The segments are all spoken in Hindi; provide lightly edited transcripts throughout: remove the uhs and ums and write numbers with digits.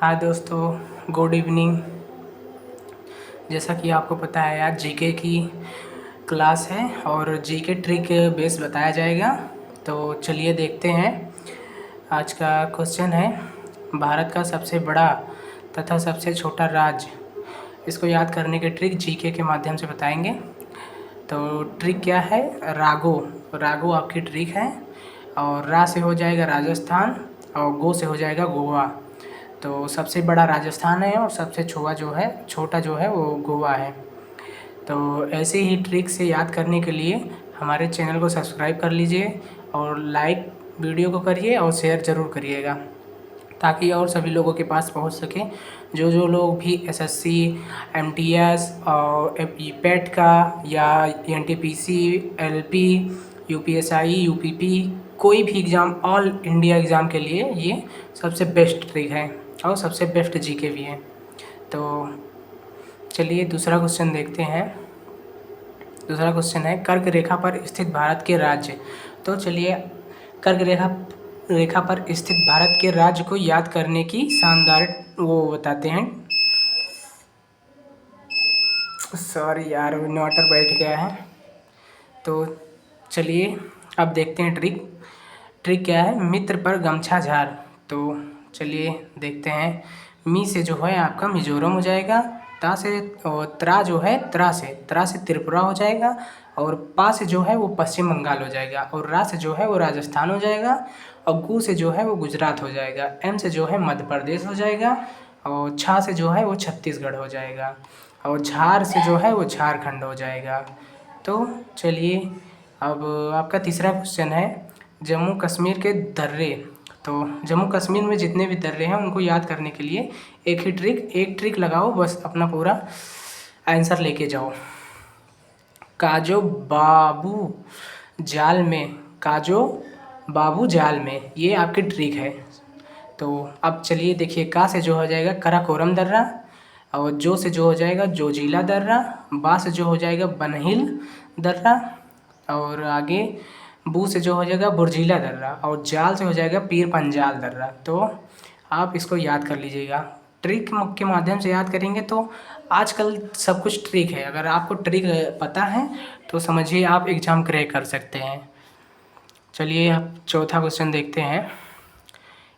हाँ दोस्तों, गुड इवनिंग। जैसा कि आपको पता है आज जीके की क्लास है और जीके ट्रिक बेस बताया जाएगा। तो चलिए देखते हैं। आज का क्वेश्चन है, भारत का सबसे बड़ा तथा सबसे छोटा राज्य। इसको याद करने के ट्रिक जीके के माध्यम से बताएंगे। तो ट्रिक क्या है? रागो। रागो आपकी ट्रिक है। और रा से हो जाएगा राजस्थान और गो से हो जाएगा गोवा। तो सबसे बड़ा राजस्थान है और सबसे छोटा जो है वो गोवा है। तो ऐसे ही ट्रिक से याद करने के लिए हमारे चैनल को सब्सक्राइब कर लीजिए और लाइक वीडियो को करिए और शेयर ज़रूर करिएगा, ताकि और सभी लोगों के पास पहुंच सके। जो लोग भी एसएससी, एमटीएस और पेट का या एनटीपीसी, एलपी, यूपीएसआई, यूपीपी, कोई भी एग्ज़ाम, ऑल इंडिया एग्ज़ाम के लिए ये सबसे बेस्ट ट्रिक है और सबसे बेस्ट जीके भी है। तो चलिए दूसरा क्वेश्चन देखते हैं। दूसरा क्वेश्चन है, कर्क रेखा पर स्थित भारत के राज्य। तो चलिए कर्क रेखा पर स्थित भारत के राज्य को याद करने की शानदार वो बताते हैं। सॉरी यार, इन्वर्टर बैठ गया है। तो चलिए अब देखते हैं ट्रिक। ट्रिक क्या है? मित्र पर गमछा झार। तो चलिए देखते हैं। मी से जो है आपका मिजोरम हो जाएगा। ता से और त्रा से त्रिपुरा हो जाएगा। और पा से जो है वो पश्चिम बंगाल हो जाएगा। और रा से जो है वो राजस्थान हो जाएगा। और गु से जो है वो गुजरात हो जाएगा। एम से जो है मध्य प्रदेश हो जाएगा। और छा से जो है वो छत्तीसगढ़ हो जाएगा। और झार से जो है वो झारखंड हो जाएगा। तो चलिए अब आपका तीसरा क्वेश्चन है, जम्मू कश्मीर के दर्रे। तो जम्मू कश्मीर में जितने भी दर्रे हैं उनको याद करने के लिए एक ट्रिक लगाओ, बस अपना पूरा आंसर लेके जाओ। काजो बाबू जाल में, काजो बाबू जाल में, ये आपकी ट्रिक है। तो अब चलिए देखिए, का से जो हो जाएगा कराकोरम दर्रा। और जो से जो हो जाएगा जोजिला दर्रा। बा से जो हो जाएगा बनहिल दर्रा। और आगे बू से जो हो जाएगा बुर्जिला दर्रा। और जाल से हो जाएगा पीर पंजाल दर्रा। तो आप इसको याद कर लीजिएगा। ट्रिक के माध्यम से याद करेंगे तो आजकल सब कुछ ट्रिक है। अगर आपको ट्रिक पता है तो समझिए आप एग्ज़ाम क्रैक कर सकते हैं। चलिए अब चौथा क्वेश्चन देखते हैं।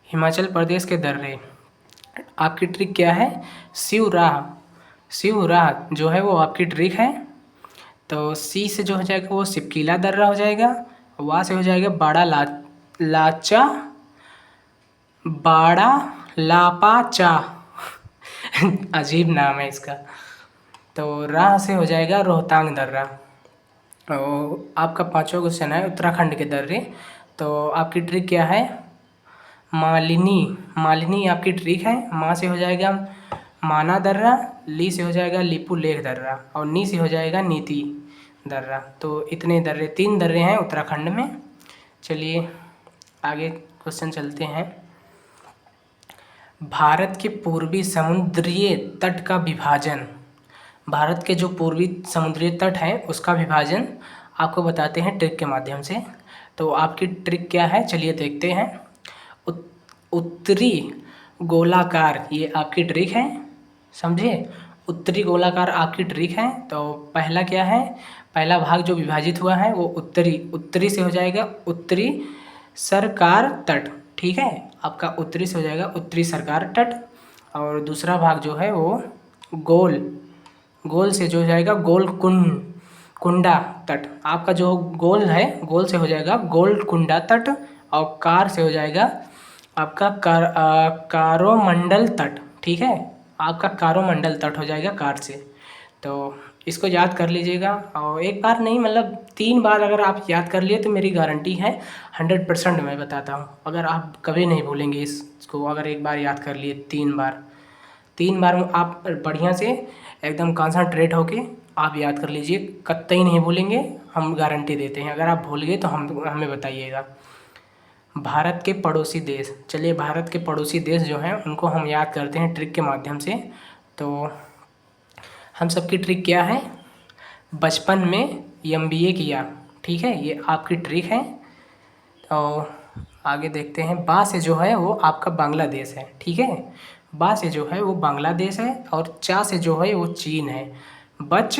हिमाचल प्रदेश के दर्रे, आपकी ट्रिक क्या है? शिवराह जो है वो आपकी ट्रिक है। तो सी से जो हो जाएगा वो सिपकीला दर्रा हो जाएगा। वा से हो जाएगा लाचा बाड़ा लापाचा अजीब नाम है इसका। तो रा से हो जाएगा रोहतांग दर्रा। और आपका पांचवा क्वेश्चन है उत्तराखंड के दर्रे। तो आपकी ट्रिक क्या है? मालिनी आपकी ट्रिक है। माँ से हो जाएगा माना दर्रा। ली से हो जाएगा लिपू लेख दर्रा। और नी से हो जाएगा नीति दर्रा। तो इतने दर्रे, 3 दर्रे हैं उत्तराखंड में। चलिए आगे क्वेश्चन चलते हैं। भारत के पूर्वी समुद्रीय तट का विभाजन, भारत के जो पूर्वी समुद्री तट है उसका विभाजन आपको बताते हैं ट्रिक के माध्यम से। तो आपकी ट्रिक क्या है? चलिए देखते हैं। उत्तरी गोलाकार, ये आपकी ट्रिक है, समझे? उत्तरी गोलाकार आपकी ट्रिक है। तो पहला क्या है? पहला भाग जो विभाजित हुआ है वो उत्तरी से हो जाएगा उत्तरी सरकार तट। ठीक है, आपका उत्तरी से हो जाएगा उत्तरी सरकार तट। और दूसरा भाग जो है वो गोल से जो हो जाएगा कुंडा तट। आपका जो गोल है, गोल से हो जाएगा गोलकुंडा तट। और कार से हो जाएगा आपका कारोमंडल तट। ठीक है, आपका कारोमंडल तट हो जाएगा कार से। तो इसको याद कर लीजिएगा। और एक बार नहीं, मतलब 3 बार अगर आप याद कर लिए तो मेरी गारंटी है 100% मैं बताता हूँ। अगर आप कभी नहीं भूलेंगे इसको, अगर एक बार याद कर लिए 3 बार आप बढ़िया से एकदम कंसंट्रेट होके आप याद कर लीजिए, कतई नहीं भूलेंगे, हम गारंटी देते हैं। अगर आप भूल गए तो हमें बताइएगा। भारत के पड़ोसी देश, चलिए भारत के पड़ोसी देश जो हैं उनको हम याद करते हैं ट्रिक के माध्यम से। तो हम सबकी ट्रिक क्या है? बचपन में MBA किया। ठीक है, ये आपकी ट्रिक है। और आगे देखते हैं। बा से जो है वो आपका बांग्लादेश है। ठीक है, बा से जो है वो बांग्लादेश है, और चा से जो है वो चीन है। बच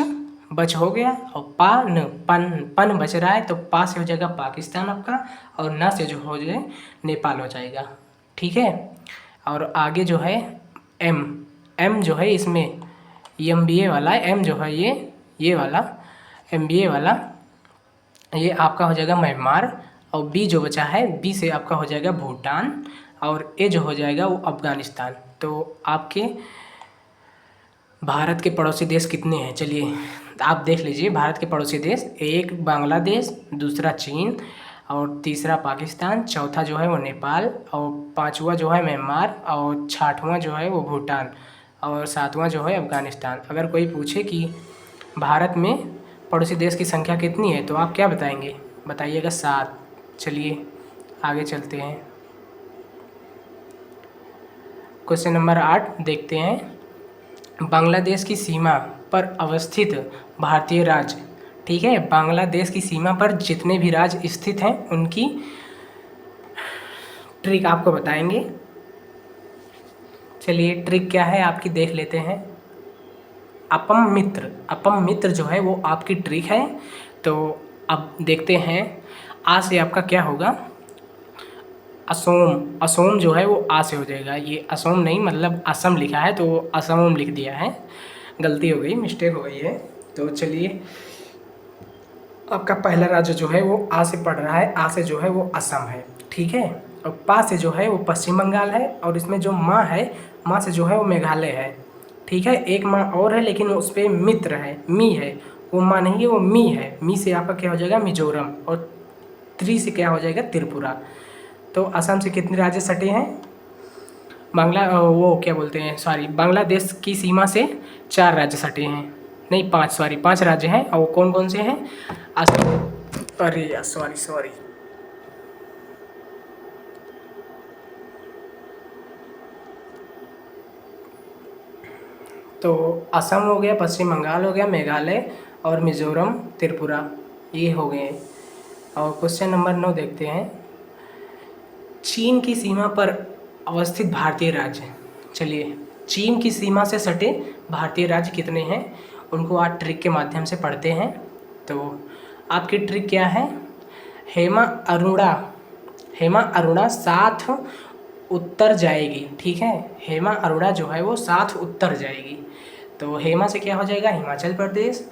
बच हो गया, और पान पन पन बच रहा है, तो पा से हो जाएगा पाकिस्तान आपका, और ना से जो हो जाए नेपाल हो जाएगा। ठीक है। और आगे जो है एम, एम जो है इसमें MBA वाला एम जो है ये वाला MBA वाला ये आपका हो जाएगा म्यांमार, और बी जो बचा है बी से आपका हो जाएगा भूटान, और ए जो हो जाएगा वो अफ़गानिस्तान। तो आपके भारत के पड़ोसी देश कितने हैं, चलिए आप देख लीजिए। भारत के पड़ोसी देश, एक बांग्लादेश, दूसरा चीन, और तीसरा पाकिस्तान, चौथा जो है वो नेपाल, और पांचवा जो है म्यांमार, और छठवां जो है वो भूटान, और सातवां जो है अफ़गानिस्तान। अगर कोई पूछे कि भारत में पड़ोसी देश की संख्या कितनी है, तो आप क्या बताएंगे? बताइएगा 7। चलिए आगे चलते हैं। क्वेश्चन नंबर 8 देखते हैं। बांग्लादेश की सीमा पर अवस्थित भारतीय राज्य, ठीक है, बांग्लादेश की सीमा पर जितने भी राज्य स्थित हैं उनकी ट्रिक आपको बताएंगे। चलिए ट्रिक क्या है आपकी देख लेते हैं। अपम मित्र जो है वो आपकी ट्रिक है। तो अब देखते हैं, आ से आपका क्या होगा? असोम जो है वो आ से हो जाएगा। ये असोम नहीं, मतलब असम लिखा है तो असम लिख दिया है, गलती हो गई, मिस्टेक हो गई है। तो चलिए आपका पहला राज्य जो है वो आ से पढ़ रहा है, आ से जो है वो असम है, ठीक है। और पा से जो है वो पश्चिम बंगाल है, और इसमें जो माँ है, माँ से जो है वो मेघालय है, ठीक है। एक माँ और है लेकिन उस पर मित्र है, मी है, वो माँ नहीं है, वो मी है। मी से आपका क्या हो जाएगा? मिजोरम, और त्रि से क्या हो जाएगा? त्रिपुरा। तो असम से कितने राज्य सटे हैं? वो क्या बोलते हैं, सॉरी, बांग्लादेश की सीमा से 4 राज्य सटे हैं, नहीं 5, सॉरी 5 राज्य हैं। और वो कौन कौन से हैं? असम, अरे यार सॉरी। तो असम हो गया, पश्चिम बंगाल हो गया, मेघालय और मिजोरम, त्रिपुरा, ये हो गए। और क्वेश्चन नंबर 9 देखते हैं। चीन की सीमा पर अवस्थित भारतीय राज्य, चलिए चीन की सीमा से सटे भारतीय राज्य कितने हैं, उनको आज ट्रिक के माध्यम से पढ़ते हैं। तो आपकी ट्रिक क्या है? हेमा अरुणा साथ उत्तर जाएगी, ठीक है। हेमा अरुणा जो है वो साथ उत्तर जाएगी। तो हेमा से क्या हो जाएगा? हिमाचल प्रदेश,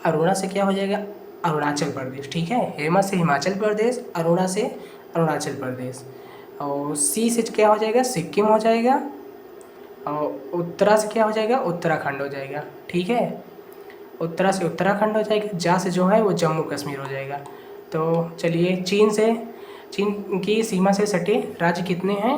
अरुणा से क्या हो जाएगा? अरुणाचल प्रदेश, ठीक है। हेमा से हिमाचल प्रदेश, अरुणा से अरुणाचल प्रदेश, और सी से क्या हो जाएगा? सिक्किम हो जाएगा, और उत्तरा से क्या हो जाएगा? उत्तराखंड हो जाएगा, ठीक है। उत्तरा से उत्तराखंड हो जाएगा, जा से जो है वो जम्मू कश्मीर हो जाएगा। तो चलिए चीन की सीमा से सटे राज्य कितने हैं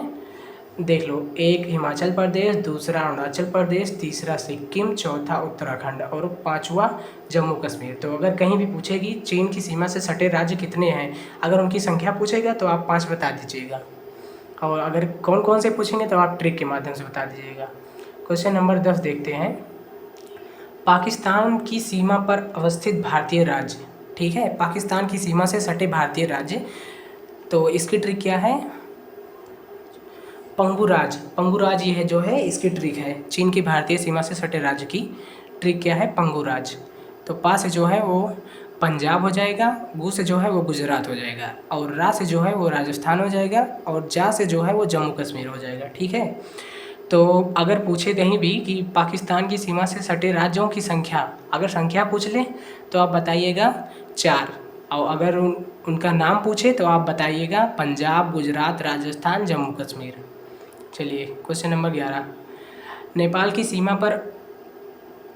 देख लो। एक हिमाचल प्रदेश, दूसरा अरुणाचल प्रदेश, तीसरा सिक्किम, चौथा उत्तराखंड, और पांचवा जम्मू कश्मीर। तो अगर कहीं भी पूछेगी चीन की सीमा से सटे राज्य कितने हैं, अगर उनकी संख्या पूछेगा तो आप 5 बता दीजिएगा, और अगर कौन कौन से पूछेंगे तो आप ट्रिक के माध्यम से बता दीजिएगा। क्वेश्चन नंबर 10 देखते हैं। पाकिस्तान की सीमा पर अवस्थित भारतीय राज्य, ठीक है, पाकिस्तान की सीमा से सटे भारतीय राज्य। तो इसकी ट्रिक क्या है? पंगुराज ये है जो है इसकी ट्रिक है। चीन की भारतीय सीमा से सटे राज्य की ट्रिक क्या है? पंगुराज। तो पा से जो है वो पंजाब हो जाएगा, गु से जो है वो गुजरात हो जाएगा, और रा से जो है वो राजस्थान हो जाएगा, और जा से जो है वो जम्मू कश्मीर हो जाएगा, ठीक है। तो अगर पूछे कहीं भी कि पाकिस्तान की सीमा से सटे राज्यों की संख्या, अगर संख्या पूछ ले तो आप बताइएगा 4, और अगर उनका नाम पूछे तो आप बताइएगा पंजाब, गुजरात, राजस्थान, जम्मू कश्मीर। चलिए क्वेश्चन नंबर 11। नेपाल की सीमा पर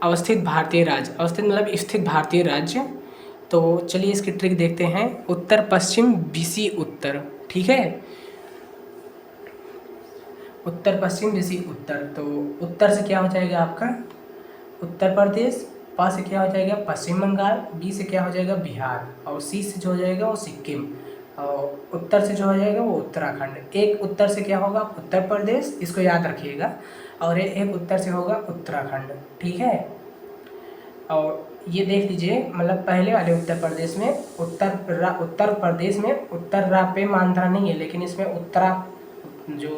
अवस्थित भारतीय राज्य, अवस्थित मतलब स्थित भारतीय राज्य। तो चलिए इसकी ट्रिक देखते हैं। उत्तर पश्चिम बीसी उत्तर, ठीक है, उत्तर पश्चिम बीसी उत्तर। तो उत्तर से क्या हो जाएगा आपका? उत्तर प्रदेश, पा से क्या हो जाएगा? पश्चिम बंगाल, बी से क्या हो जाएगा? बिहार, और सी से जो हो जाएगा वो सिक्किम, और उत्तर से जो हो जाएगा वो उत्तराखंड। एक उत्तर से क्या होगा? उत्तर प्रदेश, इसको याद रखिएगा, और एक उत्तर से होगा उत्तराखंड, ठीक है। और ये देख लीजिए, मतलब पहले वाले उत्तर प्रदेश में उत्तर प्रदेश में उत्तर रा पे मात्रा नहीं है, लेकिन इसमें उत्तरा जो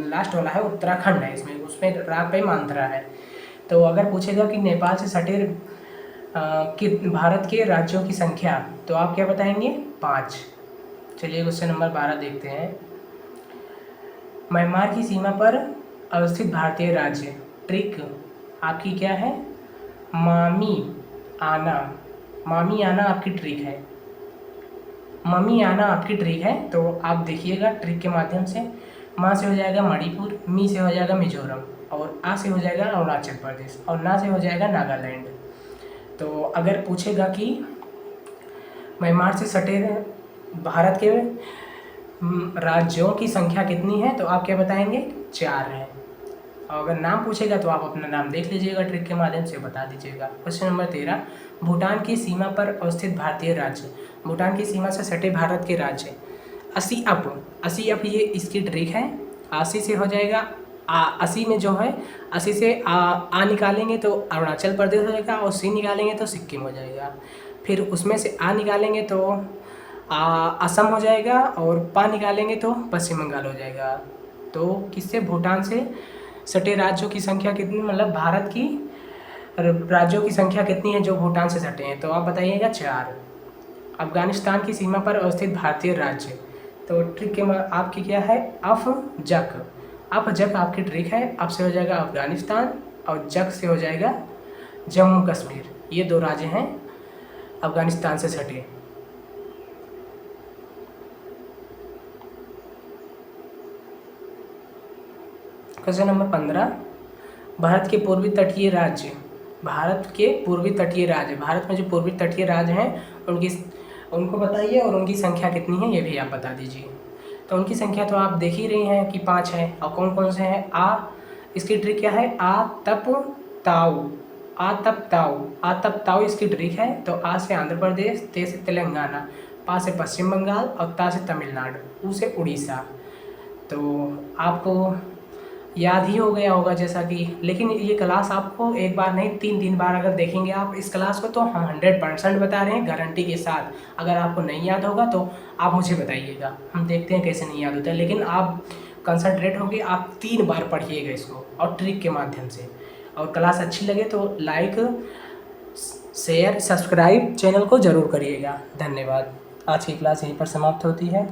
लास्ट वाला है उत्तराखंड है, इसमें उसमें रा पे मात्रा है। तो अगर पूछेगा कि नेपाल से सटे कि भारत के राज्यों की संख्या, तो आप क्या बताएंगे? 5। चलिए क्वेश्चन नंबर 12 देखते हैं। म्यांमार की सीमा पर अवस्थित भारतीय राज्य। ट्रिक आपकी क्या है? मामी आना। मामी आना आपकी ट्रिक है। ममी आना आपकी ट्रिक है। तो आप देखिएगा ट्रिक के माध्यम से। माँ से हो जाएगा मणिपुर, मी से हो जाएगा मिजोरम, और आ से हो जाएगा अरुणाचल प्रदेश, और ना से हो जाएगा नागालैंड। तो अगर पूछेगा कि म्यांमार से सटे भारत के राज्यों की संख्या कितनी है, तो आप क्या बताएंगे? 4 है। और अगर नाम पूछेगा तो आप अपना नाम देख लीजिएगा, ट्रिक के माध्यम से बता दीजिएगा। क्वेश्चन नंबर 13, भूटान की सीमा पर अवस्थित भारतीय राज्य। भूटान की सीमा से सटे भारत के राज्य। 80 अप ये इसकी ट्रिक है। 80 से हो जाएगा 80 में जो है 80 से आ निकालेंगे तो अरुणाचल प्रदेश हो जाएगा, और सी निकालेंगे तो सिक्किम हो जाएगा। फिर उसमें से आ निकालेंगे तो असम हो जाएगा, और पा निकालेंगे तो पश्चिम बंगाल हो जाएगा। तो किससे? भूटान से सटे राज्यों की संख्या कितनी, मतलब भारत की राज्यों की संख्या कितनी है जो भूटान से सटे हैं? तो आप बताइएगा 4। अफगानिस्तान की सीमा पर अवस्थित भारतीय राज्य। तो ट्रिक के आपकी क्या है? अफ जक आपकी ट्रिक है। अफ से हो जाएगा अफगानिस्तान, और जक से हो जाएगा जम्मू कश्मीर। ये 2 राज्य हैं अफगानिस्तान से सटे। क्वेश्चन नंबर 15, भारत के पूर्वी तटीय राज्य। भारत के पूर्वी तटीय राज्य, भारत में जो पूर्वी तटीय राज्य हैं उनको बताइए, और उनकी संख्या कितनी है ये भी आप बता दीजिए। तो उनकी संख्या तो आप देख ही रही हैं कि 5 है। और कौन कौन से हैं? इसकी ट्रिक क्या है? आ तप ताऊ इसकी ट्रिक है। तो आ से आंध्र प्रदेश, ते से तेलंगाना, पा से पश्चिम बंगाल, और ता से तमिलनाडु, ऊ से उड़ीसा। तो आपको याद ही हो गया होगा जैसा कि, लेकिन ये क्लास आपको एक बार नहीं 3 बार अगर देखेंगे आप इस क्लास को, तो हम 100% बता रहे हैं गारंटी के साथ। अगर आपको नहीं याद होगा तो आप मुझे बताइएगा, हम देखते हैं कैसे नहीं याद होता है। लेकिन आप कंसंट्रेट होकर आप 3 बार पढ़िएगा इसको, और ट्रिक के माध्यम से। और क्लास अच्छी लगे तो लाइक, शेयर, सब्सक्राइब चैनल को ज़रूर करिएगा। धन्यवाद। आज की क्लास यहीं पर समाप्त होती है।